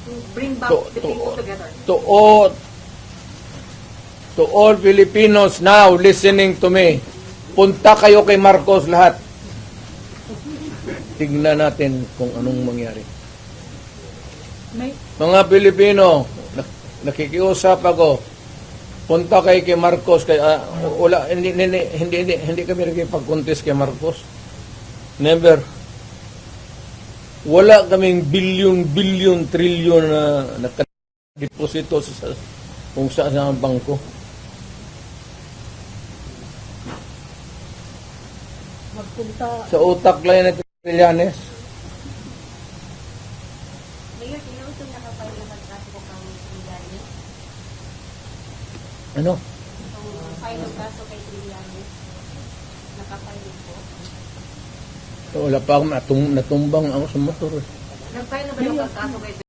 to bring back the people together. To all Filipinos now listening to me, punta kayo kay Marcos lahat. Tignan natin kung anong mangyari. Mga Pilipino, nakikiusap ako, punta kayo kay Marcos. Wala, hindi kami nakipag-contest kay Marcos. Never. Wala kaming bilyon, trilyon na nakadeposito sa kung saan ang bangko. Magpunta. Sa utak lang na Trillanes. Mayor, ilang ito nakapay na magkaso ko kang Trillanes? Ano? Itong final kaso kay Trillanes, nakapay po? Wala pa akong natumbang ako sa motor. Nag-file na ba yung kaso kay